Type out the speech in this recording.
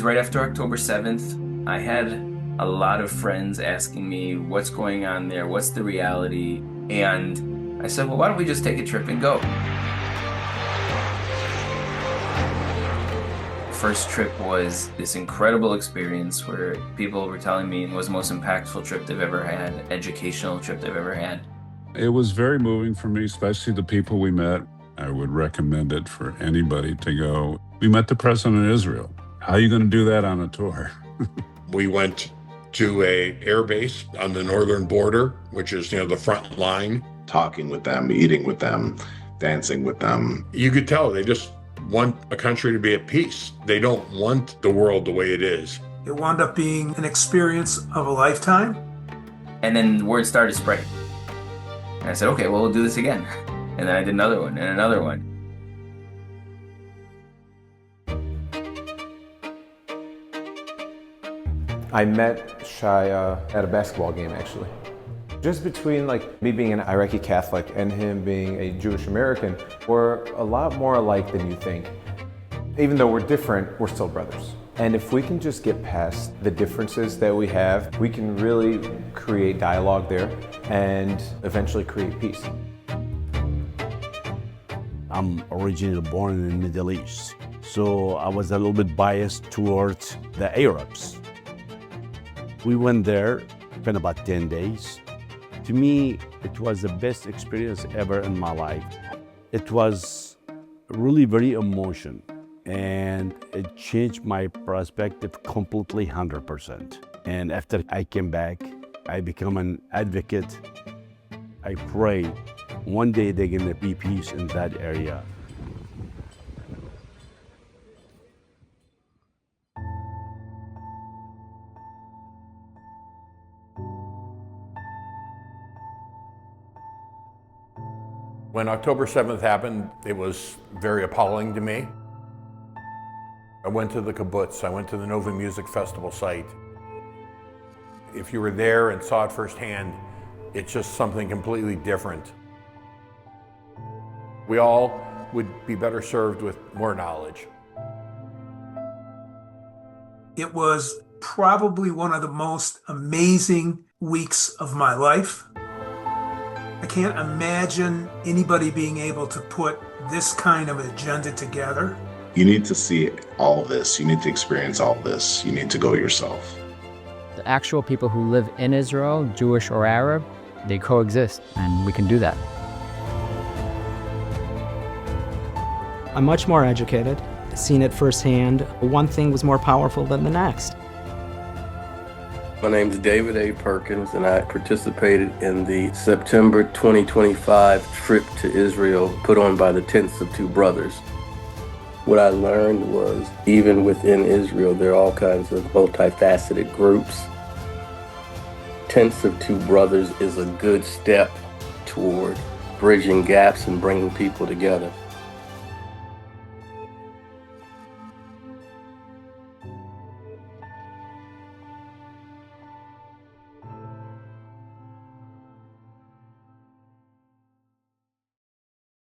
was right after October 7th. I had a lot of friends asking me what's going on there, what's the reality, and I said, well, why don't we just take a trip and go? First trip was this incredible experience where people were telling me it was the most impactful trip they've ever had, educational trip they've ever had. It was very moving for me, especially the people we met. I would recommend it for anybody to go. We met the president of Israel. How are you going to do that on a tour? We went to a air base on the northern border, which is, the front line. Talking with them, eating with them, dancing with them. You could tell they just want a country to be at peace. They don't want the world the way it is. It wound up being an experience of a lifetime. And then word started spreading. And I said, okay, well, we'll do this again. And then I did another one and another one. I met Shia at a basketball game, actually. Just between me being an Iraqi Catholic and him being a Jewish American, we're a lot more alike than you think. Even though we're different, we're still brothers. And if we can just get past the differences that we have, we can really create dialogue there and eventually create peace. I'm originally born in the Middle East, so I was a little bit biased towards the Arabs. We went there, spent about 10 days. To me, it was the best experience ever in my life. It was really very emotional, and it changed my perspective completely 100%. And after I came back, I become an advocate. I pray one day there's gonna be peace in that area. When October 7th happened, it was very appalling to me. I went to the kibbutz, I went to the Nova Music Festival site. If you were there and saw it firsthand, it's just something completely different. We all would be better served with more knowledge. It was probably one of the most amazing weeks of my life. I can't imagine anybody being able to put this kind of agenda together. You need to see all this. You need to experience all this. You need to go yourself. The actual people who live in Israel, Jewish or Arab, they coexist, and we can do that. I'm much more educated, seen it firsthand. One thing was more powerful than the next. My name is David A. Perkins, and I participated in the September 2025 trip to Israel put on by the Tents of Two Brothers. What I learned was, even within Israel, there are all kinds of multifaceted groups. Tents of Two Brothers is a good step toward bridging gaps and bringing people together.